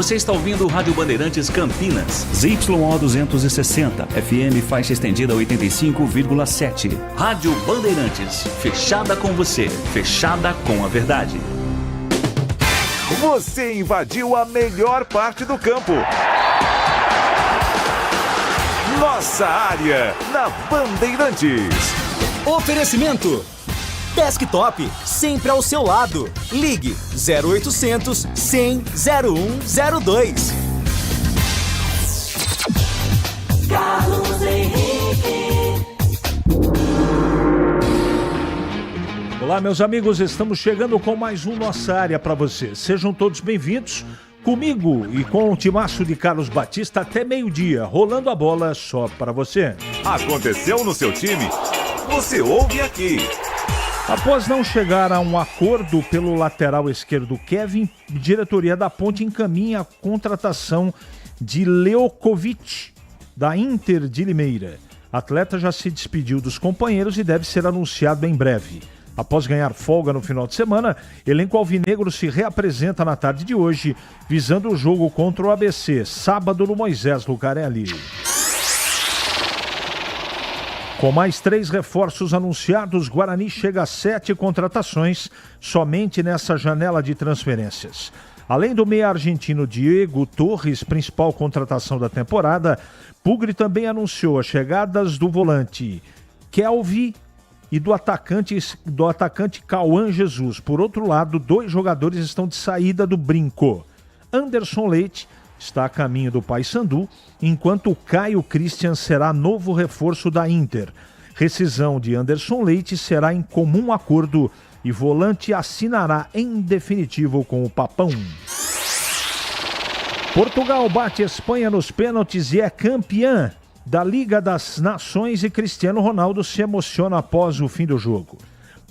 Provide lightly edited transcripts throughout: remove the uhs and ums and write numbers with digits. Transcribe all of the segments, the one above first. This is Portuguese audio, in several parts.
Você está ouvindo o Rádio Bandeirantes Campinas. ZYO 260, FM faixa estendida 85,7. Rádio Bandeirantes, fechada com você, fechada com a verdade. Você invadiu a melhor parte do campo. Nossa área, na Bandeirantes. Oferecimento Desktop, sempre ao seu lado. Ligue 0800 100 0102. Carlos Henrique. Olá, meus amigos, estamos chegando com mais um Nossa Área para você. Sejam todos bem-vindos. Comigo e com o timaço de Carlos Batista até meio-dia, rolando a bola só para você. Aconteceu no seu time? Você ouve aqui. Após não chegar a um acordo pelo lateral esquerdo Kevin, a diretoria da Ponte encaminha a contratação de Leokovic, da Inter de Limeira. O atleta já se despediu dos companheiros e deve ser anunciado em breve. Após ganhar folga no final de semana, elenco alvinegro se reapresenta na tarde de hoje, visando o jogo contra o ABC, sábado no Moisés Lucarelli. Com mais 3 reforços anunciados, Guarani chega a 7 contratações somente nessa janela de transferências. Além do meia argentino Diego Torres, principal contratação da temporada, Pugri também anunciou as chegadas do volante Kelvin e do atacante Cauã Jesus. Por outro lado, 2 jogadores estão de saída do Brinco. Anderson Leite está a caminho do Paysandu, enquanto o Caio Christian será novo reforço da Inter. Rescisão de Anderson Leite será em comum acordo e volante assinará em definitivo com o Papão. Portugal bate Espanha nos pênaltis e é campeã da Liga das Nações e Cristiano Ronaldo se emociona após o fim do jogo.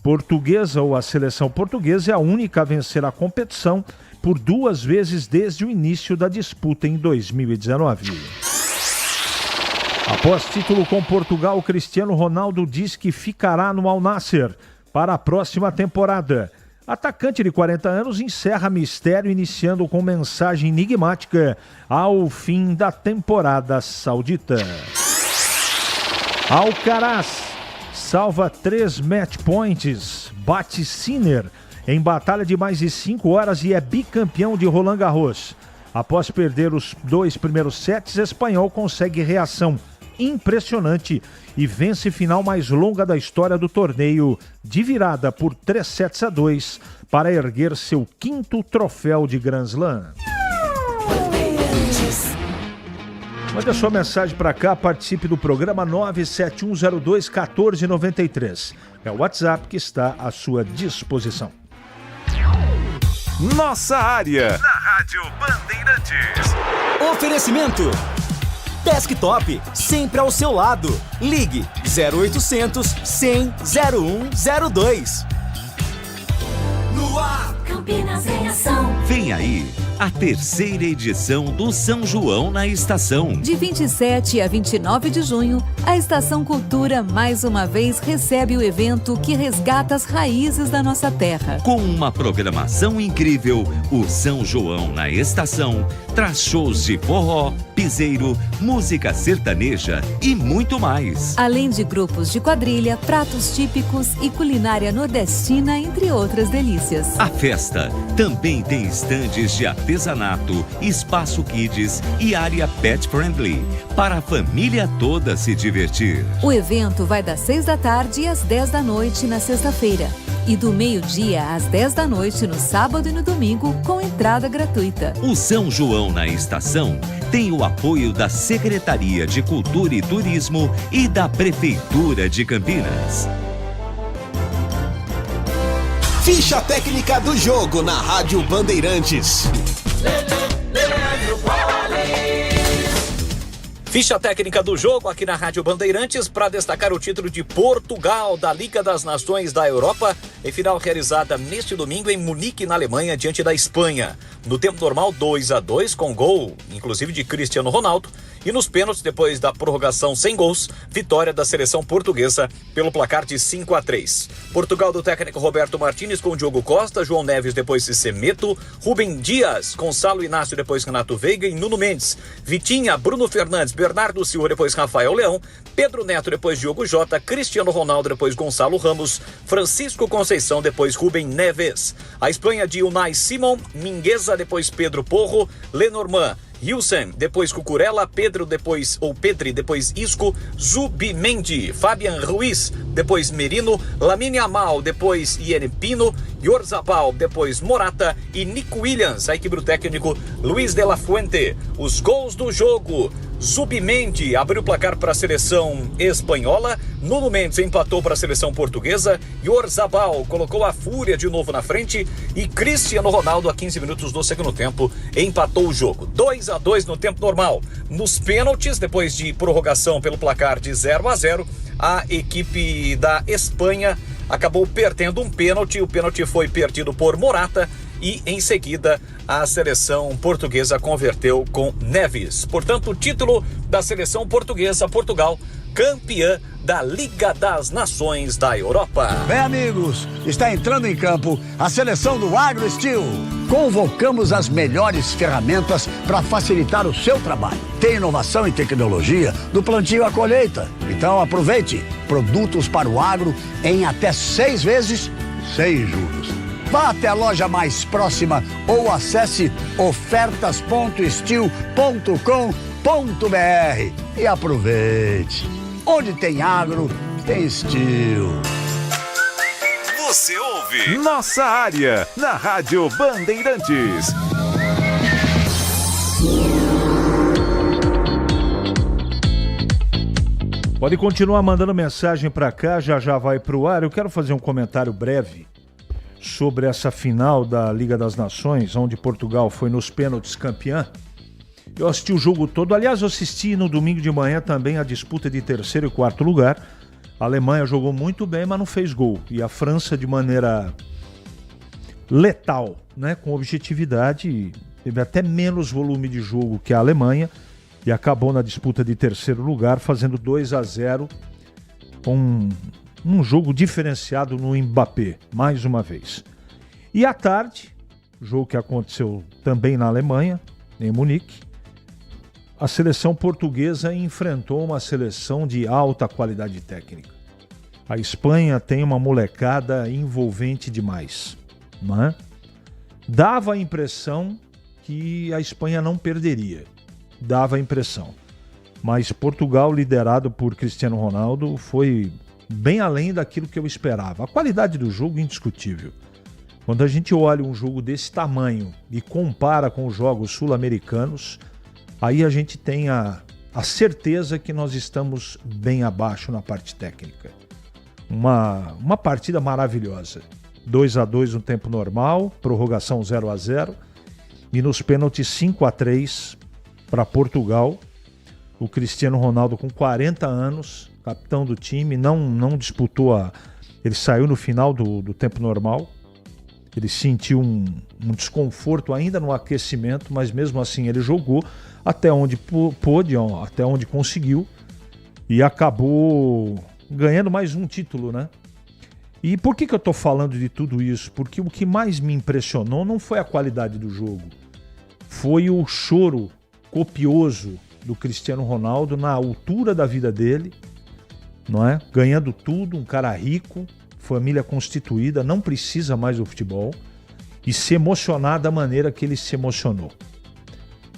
Portuguesa ou a seleção portuguesa é a única a vencer a competição por 2 vezes desde o início da disputa em 2019. Após título com Portugal, Cristiano Ronaldo diz que ficará no Al Nassr para a próxima temporada. Atacante de 40 anos encerra mistério iniciando com mensagem enigmática ao fim da temporada saudita. Alcaraz salva 3 match points, bate Sinner em batalha de mais de 5 horas e é bicampeão de Roland Garros. Após perder os 2 primeiros sets, espanhol consegue reação impressionante e vence final mais longa da história do torneio, de virada por 3-2 para erguer seu 5º troféu de Grand Slam. Mande a sua mensagem para cá, participe do programa 971021493. É o WhatsApp que está à sua disposição. Nossa área, na Rádio Bandeirantes. Oferecimento Desktop, sempre ao seu lado. Ligue 0800 100 0102. No ar, Campinas em ação. Vem aí a 3ª edição do São João na Estação. De 27 a 29 de junho, a Estação Cultura mais uma vez recebe o evento que resgata as raízes da nossa terra. Com uma programação incrível, o São João na Estação traz shows de forró, piseiro, música sertaneja e muito mais. Além de grupos de quadrilha, pratos típicos e culinária nordestina, entre outras delícias. A festa também tem estandes de artesanato, espaço kids e área pet friendly, para a família toda se divertir. O evento vai das 6 da tarde às 10 da noite na sexta-feira e do meio-dia às 10 da noite no sábado e no domingo, com entrada gratuita. O São João na Estação tem o apoio da Secretaria de Cultura e Turismo e da Prefeitura de Campinas. Ficha técnica do jogo na Rádio Bandeirantes. Ficha técnica do jogo aqui na Rádio Bandeirantes para destacar o título de Portugal da Liga das Nações da Europa em final realizada neste domingo em Munique, na Alemanha, diante da Espanha. No tempo normal, 2-2 com gol, inclusive de Cristiano Ronaldo. E nos pênaltis, depois da prorrogação sem gols, vitória da seleção portuguesa pelo placar de 5-3. Portugal do técnico Roberto Martínez com Diogo Costa, João Neves depois de Semedo, Rubem Dias, Gonçalo Inácio depois Renato Veiga e Nuno Mendes, Vitinha, Bruno Fernandes, Bernardo Silva depois Rafael Leão, Pedro Neto depois Diogo Jota, Cristiano Ronaldo depois Gonçalo Ramos, Francisco Conceição depois Rubem Neves. A Espanha de Unai Simon, Mingueza depois Pedro Porro, Lenormand, Hilsen, depois Cucurella, Pedri, depois Isco, Zubimendi, Fabian Ruiz, depois Merino, Lamine Yamal, depois Ian Pino, Oyarzabal, depois Morata e Nico Williams. A equipe do técnico Luiz de la Fuente. Os gols do jogo: Zubimendi abriu o placar para a seleção espanhola, Nuno Mendes empatou para a seleção portuguesa, Oyarzabal colocou a Fúria de novo na frente e Cristiano Ronaldo, a 15 minutos do segundo tempo, empatou o jogo. 2-2 no tempo normal. Nos pênaltis, depois de prorrogação pelo placar de 0-0, a equipe da Espanha acabou perdendo um pênalti. O pênalti foi perdido por Morata e, em seguida, a seleção portuguesa converteu com Neves. Portanto, o título da seleção portuguesa, Portugal, campeã da Liga das Nações da Europa. Bem, amigos, está entrando em campo a seleção do AgroSteel. Convocamos as melhores ferramentas para facilitar o seu trabalho. Tem inovação e tecnologia do plantio à colheita. Então aproveite produtos para o agro em até 6 vezes sem juros. Vá até a loja mais próxima ou acesse ofertas.steel.com.br e aproveite. Onde tem agro, tem Steel. Você ouve Nossa Área na Rádio Bandeirantes. Pode continuar mandando mensagem para cá, já vai para o ar. Eu quero fazer um comentário breve sobre essa final da Liga das Nações, onde Portugal foi nos pênaltis campeã. Eu assisti o jogo todo. Aliás, eu assisti no domingo de manhã também a disputa de 3º e 4º lugar. A Alemanha jogou muito bem, mas não fez gol. E a França, de maneira letal, né, com objetividade, teve até menos volume de jogo que a Alemanha e acabou na disputa de 3º lugar, fazendo 2-0 com um jogo diferenciado no Mbappé, mais uma vez. E à tarde, jogo que aconteceu também na Alemanha, em Munique, a seleção portuguesa enfrentou uma seleção de alta qualidade técnica. A Espanha tem uma molecada envolvente demais, não é? Dava a impressão que a Espanha não perderia. Dava a impressão. Mas Portugal, liderado por Cristiano Ronaldo, foi bem além daquilo que eu esperava. A qualidade do jogo é indiscutível. Quando a gente olha um jogo desse tamanho e compara com os jogos sul-americanos, aí a gente tem a certeza que nós estamos bem abaixo na parte técnica. Uma partida maravilhosa. 2-2 no tempo normal, prorrogação 0-0 e nos pênaltis 5-3 para Portugal. O Cristiano Ronaldo, com 40 anos, capitão do time, não disputou ele saiu no final do tempo normal. Ele sentiu um desconforto ainda no aquecimento, mas mesmo assim ele jogou até onde pôde, até onde conseguiu, e acabou ganhando mais um título, né? E por que eu tô falando de tudo isso? Porque o que mais me impressionou não foi a qualidade do jogo, foi o choro copioso do Cristiano Ronaldo na altura da vida dele, não é? Ganhando tudo, um cara rico, família constituída, não precisa mais do futebol, e se emocionar da maneira que ele se emocionou.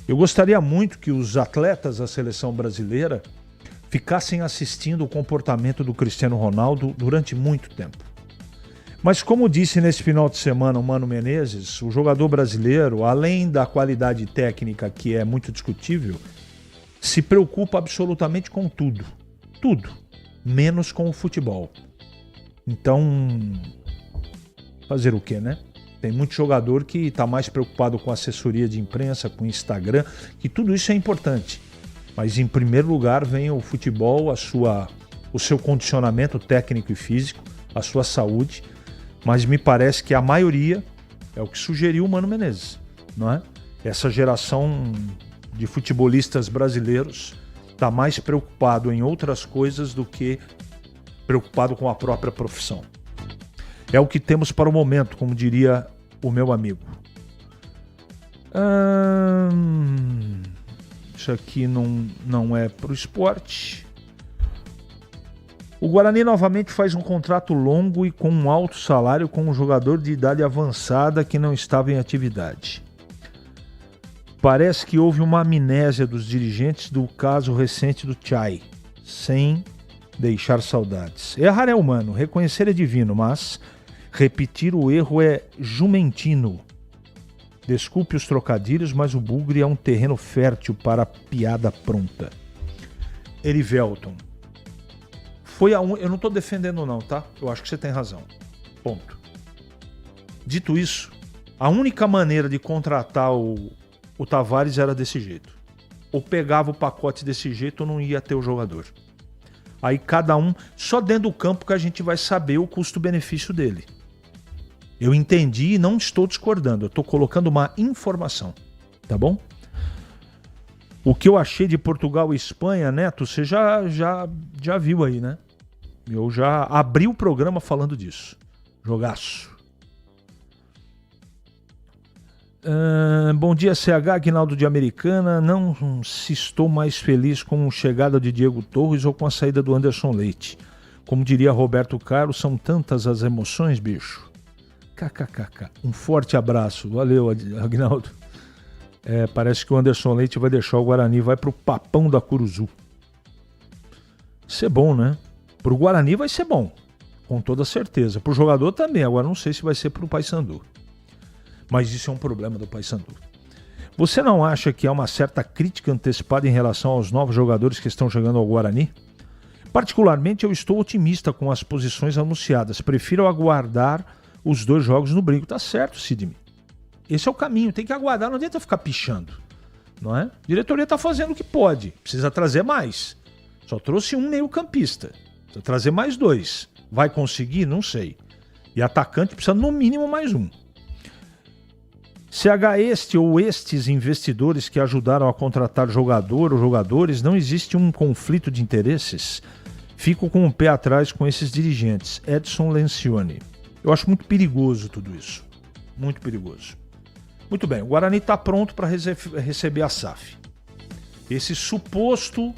Eu gostaria muito que os atletas da seleção brasileira ficassem assistindo o comportamento do Cristiano Ronaldo durante muito tempo. Mas como disse nesse final de semana o Mano Menezes, o jogador brasileiro, além da qualidade técnica que é muito discutível, se preocupa absolutamente com tudo, menos com o futebol. Então, fazer o quê, né? Tem muito jogador que está mais preocupado com assessoria de imprensa, com Instagram, que tudo isso é importante. Mas em primeiro lugar vem o futebol, o seu condicionamento técnico e físico, a sua saúde. Mas me parece que a maioria, é o que sugeriu o Mano Menezes, não é? Essa geração de futebolistas brasileiros está mais preocupado em outras coisas do que preocupado com a própria profissão. É o que temos para o momento, como diria o meu amigo. Isso aqui não é para o esporte. O Guarani novamente faz um contrato longo e com um alto salário com um jogador de idade avançada que não estava em atividade. Parece que houve uma amnésia dos dirigentes do caso recente do Chay, sem deixar saudades. Errar é humano, reconhecer é divino, mas repetir o erro é jumentino. Desculpe os trocadilhos, mas o Bugre é um terreno fértil para piada pronta. Erivelton. Eu não estou defendendo não, tá? Eu acho que você tem razão. Ponto. Dito isso, a única maneira de contratar o Tavares era desse jeito. Ou pegava o pacote desse jeito ou não ia ter o jogador. Aí cada um, só dentro do campo que a gente vai saber o custo-benefício dele. Eu entendi e não estou discordando. Eu estou colocando uma informação. Tá bom? O que eu achei de Portugal e Espanha, Neto, você já viu aí, né? Eu já abri o programa falando disso. Jogaço. Bom dia, CH, Aguinaldo de Americana. Não se estou mais feliz com a chegada de Diego Torres ou com a saída do Anderson Leite. Como diria Roberto Carlos, são tantas as emoções, bicho. KKKK. Um forte abraço. Valeu, Aguinaldo. Parece que o Anderson Leite vai deixar o Guarani, vai pro Papão da Curuzu. Isso é bom, né? Pro Guarani vai ser bom, com toda certeza. Pro jogador também, agora não sei se vai ser pro Paysandu. Mas isso é um problema do Paysandu. Você não acha que há uma certa crítica antecipada em relação aos novos jogadores que estão chegando ao Guarani? Particularmente, eu estou otimista com as posições anunciadas. Prefiro aguardar os 2 jogos no brinco. Tá certo, Sidney. Esse é o caminho, tem que aguardar, não adianta ficar pichando, não é? A diretoria está fazendo o que pode, precisa trazer mais. Só trouxe um meio-campista, precisa trazer mais 2. Vai conseguir? Não sei. E atacante precisa no mínimo mais 1. CH, este ou estes investidores que ajudaram a contratar jogador ou jogadores, não existe um conflito de interesses? Fico com o pé atrás com esses dirigentes. Edson Lencioni. Eu acho muito perigoso tudo isso. Muito perigoso. Muito bem, o Guarani está pronto para receber a SAF. Esse suposto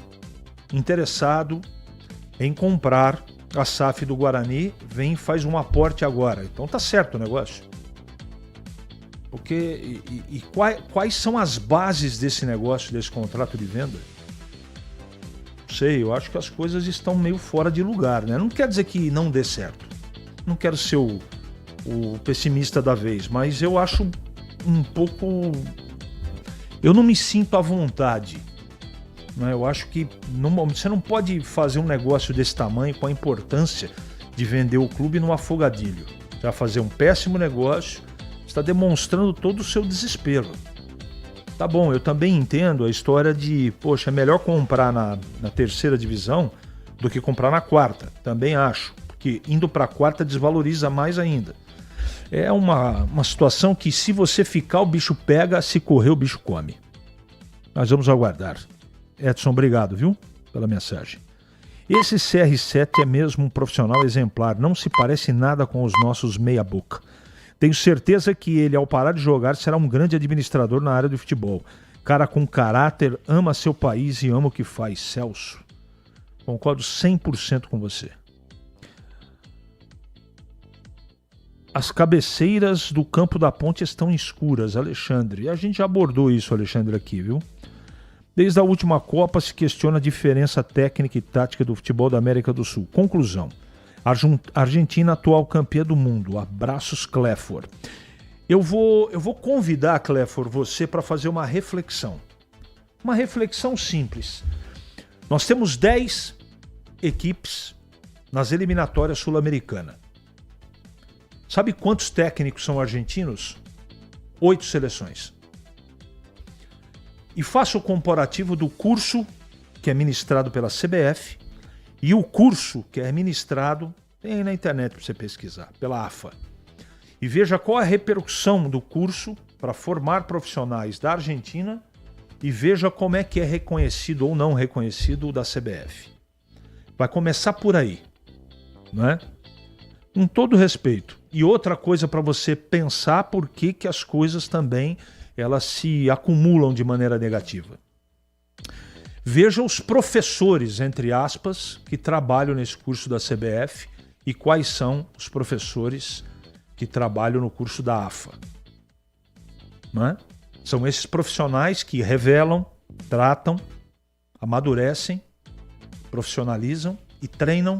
interessado em comprar a SAF do Guarani vem e faz um aporte agora. Então tá certo o negócio. Porque quais são as bases desse negócio, desse contrato de venda? Não sei, eu acho que as coisas estão meio fora de lugar, né? Não quer dizer que não dê certo. Não quero ser o pessimista da vez, mas eu acho um pouco... Eu não me sinto à vontade. Né? Eu acho que você não pode fazer um negócio desse tamanho com a importância de vender o clube no afogadilho. Você vai fazer um péssimo negócio, você está demonstrando todo o seu desespero. Tá bom, eu também entendo a história de, poxa, é melhor comprar na 3ª divisão do que comprar na 4ª. Também acho, porque indo para a 4ª desvaloriza mais ainda. É uma situação que se você ficar, o bicho pega, se correr, o bicho come. Nós vamos aguardar. Edson, obrigado, viu? Pela mensagem. Esse CR7 é mesmo um profissional exemplar, não se parece nada com os nossos meia-boca. Tenho certeza que ele, ao parar de jogar, será um grande administrador na área do futebol. Cara com caráter, ama seu país e ama o que faz. Celso. Concordo 100% com você. As cabeceiras do campo da ponte estão escuras, Alexandre. E a gente já abordou isso, Alexandre, aqui, viu? Desde a última Copa se questiona a diferença técnica e tática do futebol da América do Sul. Conclusão. Argentina, atual campeã do mundo. Abraços, Cléfor. Eu vou convidar, Cléfor, você para fazer uma reflexão. Uma reflexão simples. Nós temos 10 equipes nas eliminatórias sul-americanas. Sabe quantos técnicos são argentinos? 8 seleções. E faça o comparativo do curso que é ministrado pela CBF e o curso que é ministrado, tem aí na internet para você pesquisar, pela AFA. E veja qual é a repercussão do curso para formar profissionais da Argentina e veja como é que é reconhecido ou não reconhecido o da CBF. Vai começar por aí, né? Com todo respeito. E outra coisa para você pensar por que as coisas também elas se acumulam de maneira negativa. Veja os professores, entre aspas, que trabalham nesse curso da CBF e quais são os professores que trabalham no curso da AFA. Não é? São esses profissionais que revelam, tratam, amadurecem, profissionalizam e treinam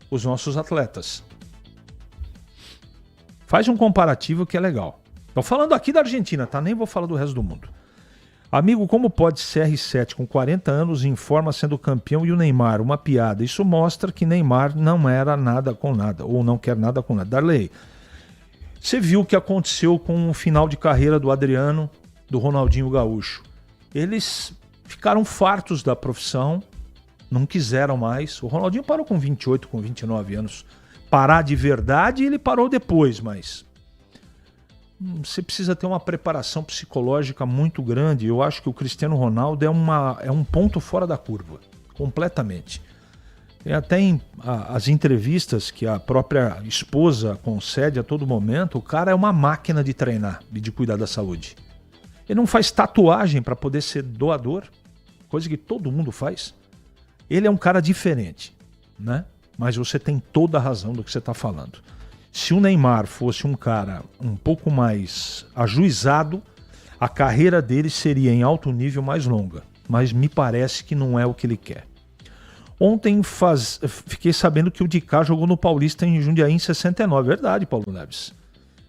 os nossos atletas. Faz um comparativo que é legal. Estou falando aqui da Argentina, tá? Nem vou falar do resto do mundo. Amigo, como pode CR7 com 40 anos em forma sendo campeão e o Neymar? Uma piada. Isso mostra que Neymar não era nada com nada, ou não quer nada com nada. Darley, você viu o que aconteceu com o final de carreira do Adriano, do Ronaldinho Gaúcho. Eles ficaram fartos da profissão, não quiseram mais. O Ronaldinho parou com 28, com 29 anos. Parar de verdade, ele parou depois, mas você precisa ter uma preparação psicológica muito grande. Eu acho que o Cristiano Ronaldo é um ponto fora da curva, completamente. E até as entrevistas que a própria esposa concede a todo momento, o cara é uma máquina de treinar e de cuidar da saúde. Ele não faz tatuagem para poder ser doador, coisa que todo mundo faz. Ele é um cara diferente, né? Mas você tem toda a razão do que você está falando. Se o Neymar fosse um cara um pouco mais ajuizado, a carreira dele seria em alto nível mais longa. Mas me parece que não é o que ele quer. Ontem fiquei sabendo que o Dicá jogou no Paulista em Jundiaí em 69. Verdade, Paulo Neves.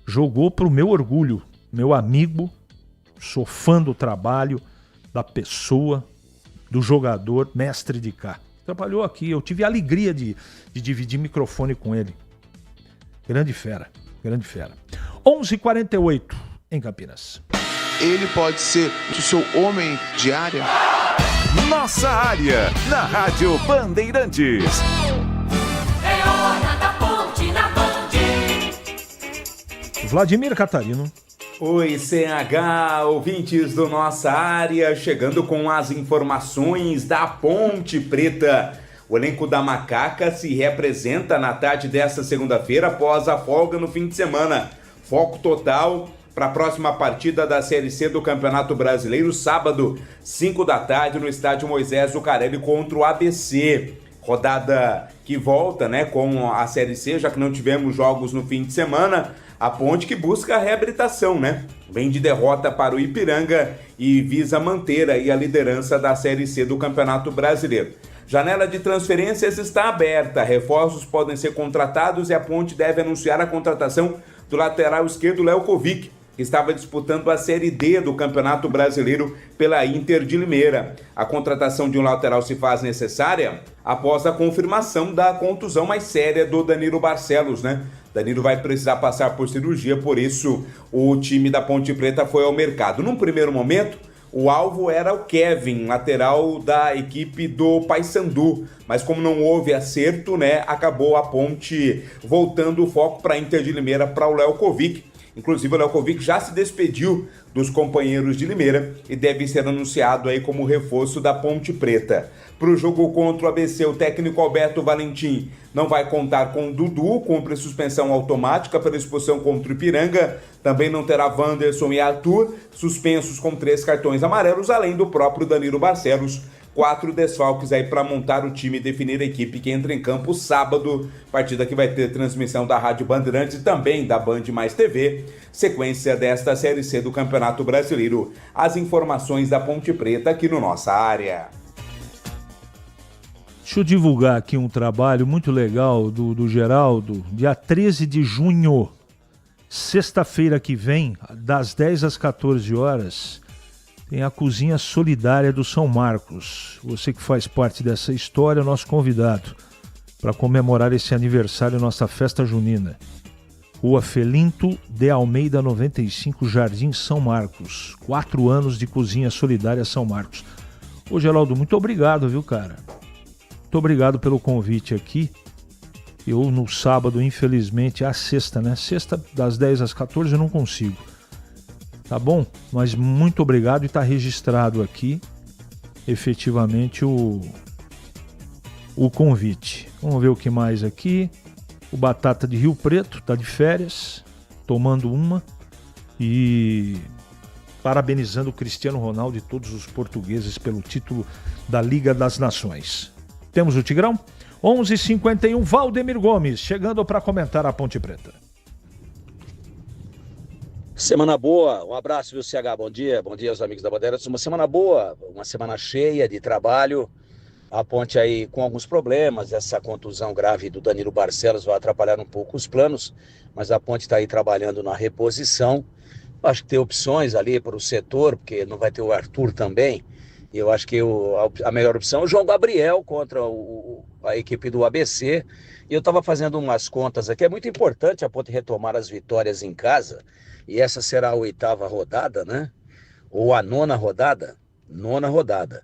Jogou para o meu orgulho, meu amigo. Sou fã do trabalho, da pessoa, do jogador, mestre Dicá. Trabalhou aqui, eu tive a alegria de dividir microfone com ele. Grande fera, grande fera. 11h48 em Campinas. Ele pode ser o seu homem de área? Nossa área, na Rádio Bandeirantes. É hora da ponte na Band. Vladimir Catarino. Oi, CH, ouvintes do Nossa Área, chegando com as informações da Ponte Preta. O elenco da Macaca se representa na tarde desta segunda-feira após a folga no fim de semana. Foco total para a próxima partida da Série C do Campeonato Brasileiro, sábado, 5 da tarde, no estádio Moisés Zucarelli contra o ABC. Rodada que volta, né, com a Série C, já que não tivemos jogos no fim de semana. A Ponte que busca a reabilitação, né? Vem de derrota para o Ipiranga e visa manter aí a liderança da Série C do Campeonato Brasileiro. Janela de transferências está aberta, reforços podem ser contratados e a Ponte deve anunciar a contratação do lateral esquerdo Léo Kovic, que estava disputando a Série D do Campeonato Brasileiro pela Inter de Limeira. A contratação de um lateral se faz necessária após a confirmação da contusão mais séria do Danilo Barcelos, né? Danilo vai precisar passar por cirurgia, por isso o time da Ponte Preta foi ao mercado. Num primeiro momento, o alvo era o Kevin, lateral da equipe do Paysandu, mas como não houve acerto, né, acabou a Ponte voltando o foco para a Inter de Limeira, para o Léo Kovic. Inclusive o Léo Kovic já se despediu dos companheiros de Limeira e deve ser anunciado aí como reforço da Ponte Preta. Para o jogo contra o ABC, o técnico Alberto Valentim não vai contar com o Dudu, cumpre suspensão automática pela expulsão contra o Ipiranga. Também não terá Wanderson e Arthur, suspensos com 3 cartões amarelos, além do próprio Danilo Barcelos. 4 desfalques aí para montar o time e definir a equipe que entra em campo sábado, partida que vai ter transmissão da Rádio Bandeirantes e também da Band Mais TV, sequência desta Série C do Campeonato Brasileiro. As informações da Ponte Preta aqui no Nossa Área. Deixa eu divulgar aqui um trabalho muito legal do Geraldo, dia 13 de junho, sexta-feira que vem, das 10 às 14 horas, tem a Cozinha Solidária do São Marcos. Você que faz parte dessa história é o nosso convidado para comemorar esse aniversário, nossa festa junina. Rua Felinto de Almeida 95, Jardim São Marcos. 4 anos de Cozinha Solidária São Marcos. Ô Geraldo, muito obrigado, viu, cara? Muito obrigado pelo convite aqui. Eu no sábado, infelizmente, a sexta, né? Sexta das 10 às 14 eu não consigo. tá bom? Mas muito obrigado e está registrado aqui, efetivamente, o convite. Vamos ver o que mais aqui. O Batata de Rio Preto está de férias, tomando uma e parabenizando o Cristiano Ronaldo e todos os portugueses pelo título da Liga das Nações. Temos o Tigrão? 11h51, Valdemir Gomes, chegando para comentar a Ponte Preta. Semana boa, um abraço, viu, CH? Bom dia aos amigos da Bandeirantes. Uma semana boa, uma semana cheia de trabalho. A Ponte aí com alguns problemas, essa contusão grave do Danilo Barcelos vai atrapalhar um pouco os planos, mas a Ponte está aí trabalhando na reposição. Acho que tem opções ali para o setor, porque não vai ter o Arthur também. E eu acho que a melhor opção é o João Gabriel contra a equipe do ABC. E eu estava fazendo umas contas aqui. É muito importante a Ponte retomar as vitórias em casa. E essa será a 8ª rodada, né? Ou a 9ª rodada. 9ª rodada.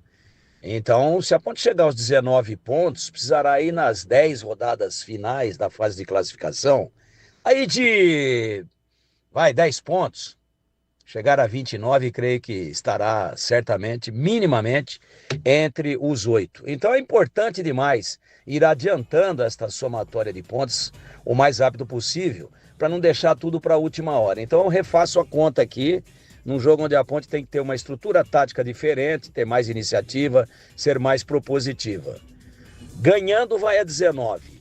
Então, se a Ponte chegar aos 19 pontos, precisará ir nas 10 rodadas finais da fase de classificação. Aí 10 pontos. Chegar a 29, creio que estará certamente, minimamente, entre os 8. Então é importante demais ir adiantando esta somatória de pontos o mais rápido possível, para não deixar tudo para a última hora. Então eu refaço a conta aqui, num jogo onde a Ponte tem que ter uma estrutura tática diferente, ter mais iniciativa, ser mais propositiva. Ganhando vai a 19.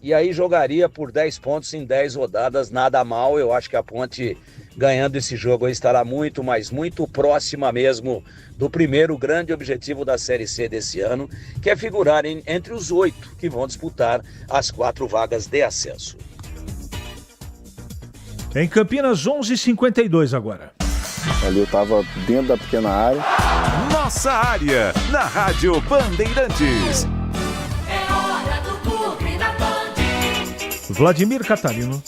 E aí jogaria por 10 pontos em 10 rodadas, nada mal. Eu acho que a Ponte, ganhando esse jogo, estará muito, mas muito próxima mesmo do primeiro grande objetivo da Série C desse ano, que é figurar entre os 8 que vão disputar as 4 vagas de acesso. Em Campinas, 11h52 agora. Ali eu estava dentro da pequena área. Nossa área, na Rádio Bandeirantes. Vladimir Catarino.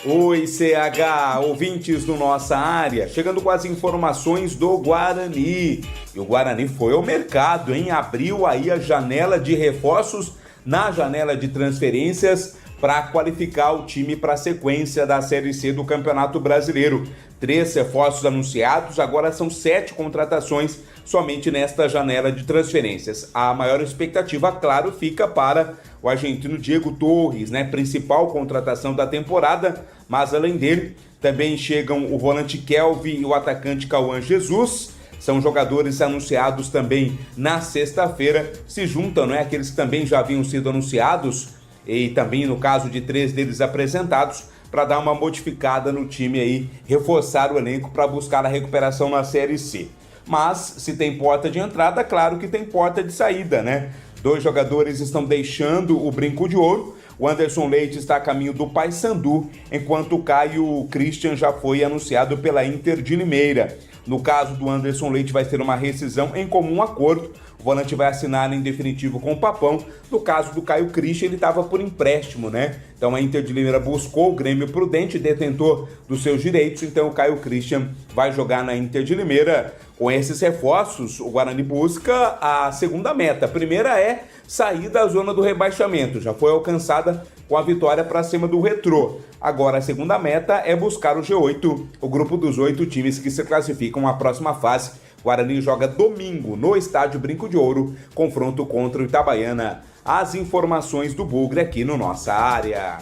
Oi, CH, ouvintes do Nossa Área, chegando com as informações do Guarani. E o Guarani foi ao mercado, hein? Abriu aí a janela de reforços na janela de transferências para qualificar o time para a sequência da Série C do Campeonato Brasileiro. 3 reforços anunciados, agora são 7 contratações somente nesta janela de transferências. A maior expectativa, claro, fica para o argentino Diego Torres, né? Principal contratação da temporada, mas além dele, também chegam o volante Kelvin e o atacante Cauã Jesus. São jogadores anunciados também na sexta-feira, se juntam, né, aqueles que também já haviam sido anunciados, e também no caso de 3 deles apresentados, para dar uma modificada no time aí, reforçar o elenco para buscar a recuperação na Série C. Mas, se tem porta de entrada, claro que tem porta de saída, né? 2 jogadores estão deixando o Brinco de Ouro. O Anderson Leite está a caminho do Paysandu, enquanto o Caio Christian já foi anunciado pela Inter de Limeira. No caso do Anderson Leite, vai ter uma rescisão em comum acordo. O volante vai assinar em definitivo com o Papão. No caso do Caio Christian, ele estava por empréstimo, né? Então a Inter de Limeira buscou o Grêmio Prudente, detentor dos seus direitos. Então o Caio Christian vai jogar na Inter de Limeira. Com esses reforços, o Guarani busca a segunda meta. A primeira é sair da zona do rebaixamento. Já foi alcançada com a vitória para cima do Retrô. Agora a segunda meta é buscar o G8, o grupo dos 8 times que se classificam à próxima fase. O Guarani joga domingo no Estádio Brinco de Ouro, confronto contra o Itabaiana. As informações do Bugre aqui no Nossa Área.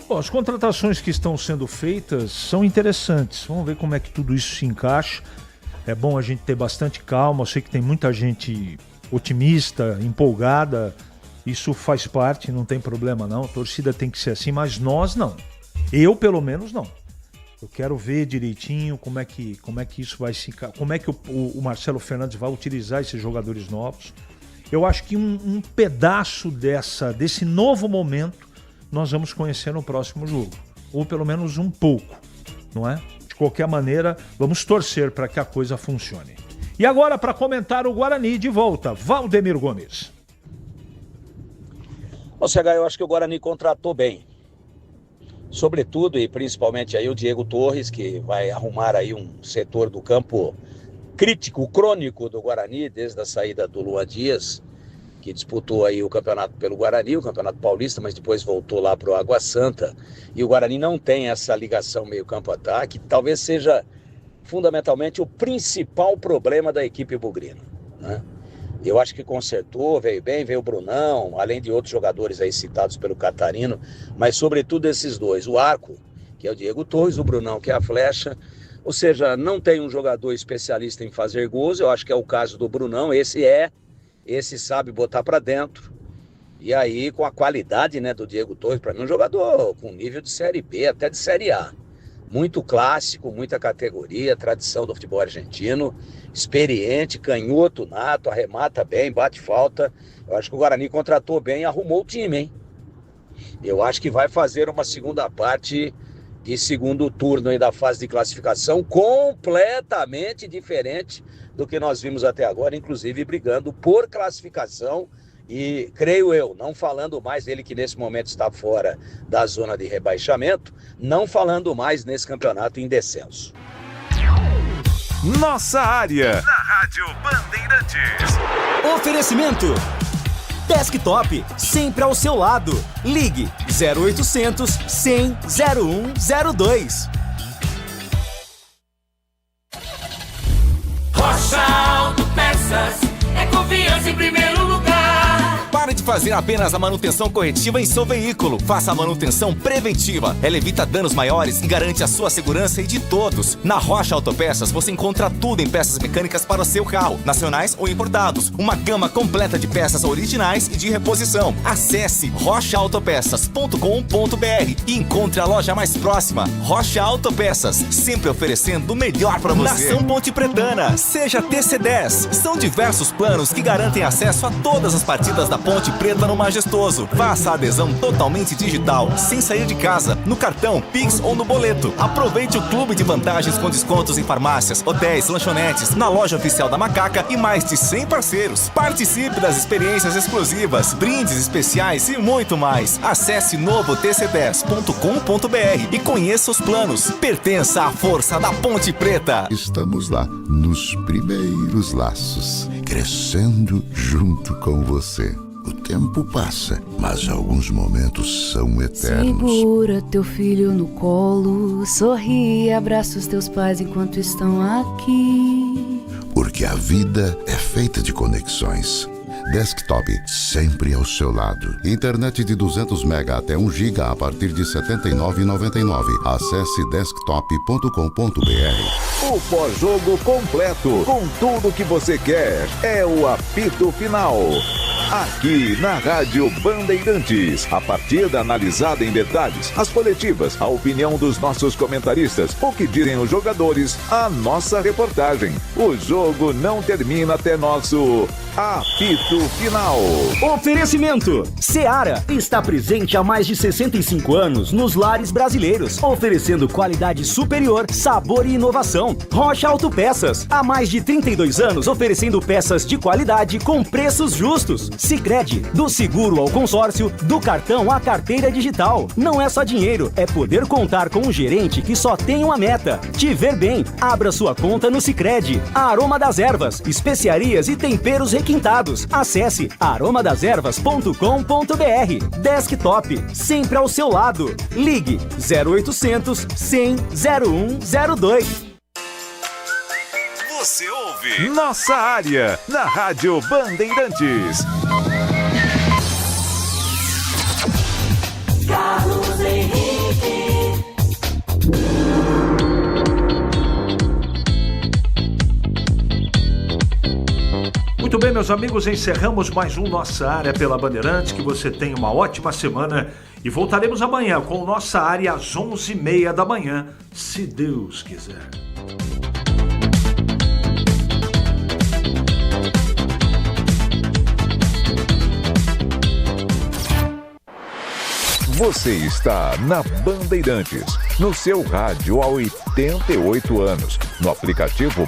Bom, as contratações que estão sendo feitas são interessantes. Vamos ver como é que tudo isso se encaixa. É bom a gente ter bastante calma. Eu sei que tem muita gente otimista, empolgada. Isso faz parte, não tem problema não. A torcida tem que ser assim, mas nós não. Eu, pelo menos, não. Eu quero ver direitinho como é que isso vai se... Como é que o Marcelo Fernandes vai utilizar esses jogadores novos. Eu acho que um pedaço desse novo momento nós vamos conhecer no próximo jogo. Ou pelo menos um pouco, não é? De qualquer maneira, vamos torcer para que a coisa funcione. E agora, para comentar o Guarani, de volta, Valdemir Gomes. Ô, CH, eu acho que o Guarani contratou bem. Sobretudo e principalmente aí o Diego Torres, que vai arrumar aí um setor do campo crítico, crônico do Guarani, desde a saída do Luan Dias. que disputou aí o campeonato pelo Guarani, o Campeonato Paulista, mas depois voltou lá para o Água Santa. E o Guarani não tem essa ligação meio-campo-ataque, talvez seja fundamentalmente o principal problema da equipe bugrina, né? Eu acho que consertou, veio bem, veio o Brunão, além de outros jogadores aí citados pelo Catarino, mas sobretudo esses dois, o arco, que é o Diego Torres, o Brunão, que é a flecha. Ou seja, não tem um jogador especialista em fazer gols, eu acho que é o caso do Brunão, esse sabe botar para dentro. E aí, com a qualidade, né, do Diego Torres, para mim um jogador com nível de Série B, até de Série A. Muito clássico, muita categoria, tradição do futebol argentino, experiente, canhoto nato, arremata bem, bate falta. Eu acho que o Guarani contratou bem e arrumou o time, hein? Eu acho que vai fazer uma segunda parte de segundo turno aí da fase de classificação completamente diferente do que nós vimos até agora, inclusive brigando por classificação e, creio eu, não falando mais ele que nesse momento está fora da zona de rebaixamento, não falando mais nesse campeonato em descenso. Nossa área, na Rádio Bandeirantes. Oferecimento Desktop, sempre ao seu lado. Ligue 0800 100 0102. Rocha Autopeças é confiança em primeiro lugar. Pare de fazer apenas a manutenção corretiva em seu veículo. Faça a manutenção preventiva. Ela evita danos maiores e garante a sua segurança e de todos. Na Rocha Autopeças você encontra tudo em peças mecânicas para o seu carro, nacionais ou importados. Uma gama completa de peças originais e de reposição. Acesse rochaautopeças.com.br e encontre a loja mais próxima. Rocha Autopeças, sempre oferecendo o melhor para você. Nação Ponte Pretana, seja TC10. São diversos planos que garantem acesso a todas as partidas da Ponte Preta no Majestoso. Faça a adesão totalmente digital, sem sair de casa, no cartão, Pix ou no boleto. Aproveite o clube de vantagens com descontos em farmácias, hotéis, lanchonetes, na loja oficial da Macaca e mais de 100 parceiros. Participe das experiências exclusivas, brindes especiais e muito mais. Acesse novotc10.com.br e conheça os planos. Pertença à força da Ponte Preta. Estamos lá, nos primeiros laços, crescendo junto com você. O tempo passa, mas alguns momentos são eternos. Segura teu filho no colo, sorri e abraça os teus pais enquanto estão aqui. Porque a vida é feita de conexões. Desktop, sempre ao seu lado. Internet de 200 MB até 1 GB a partir de R$ 79,99. Acesse desktop.com.br. O pós-jogo completo, com tudo que você quer, é o apito final. Aqui na Rádio Bandeirantes, a partida analisada em detalhes, as coletivas, a opinião dos nossos comentaristas, o que dizem os jogadores, a nossa reportagem. O jogo não termina até nosso apito final. Oferecimento Seara está presente há mais de 65 anos nos lares brasileiros, oferecendo qualidade superior, sabor e inovação. Rocha Autopeças, há mais de 32 anos oferecendo peças de qualidade com preços justos. Sicredi, do seguro ao consórcio, do cartão à carteira digital. Não é só dinheiro, é poder contar com um gerente que só tem uma meta: te ver bem. Abra sua conta no Sicredi. Aroma das Ervas, especiarias e temperos requintados. Acesse aromadeservas.com.br. Desktop, sempre ao seu lado. Ligue 0800 100 0102. Você ouve Nossa Área, na Rádio Bandeirantes. Carlos Henrique. Muito bem, meus amigos, encerramos mais um Nossa Área pela Bandeirantes. Que você tenha uma ótima semana e voltaremos amanhã com Nossa Área às 11h30 da manhã, se Deus quiser. Você está na Bandeirantes, no seu rádio há 88 anos, no aplicativo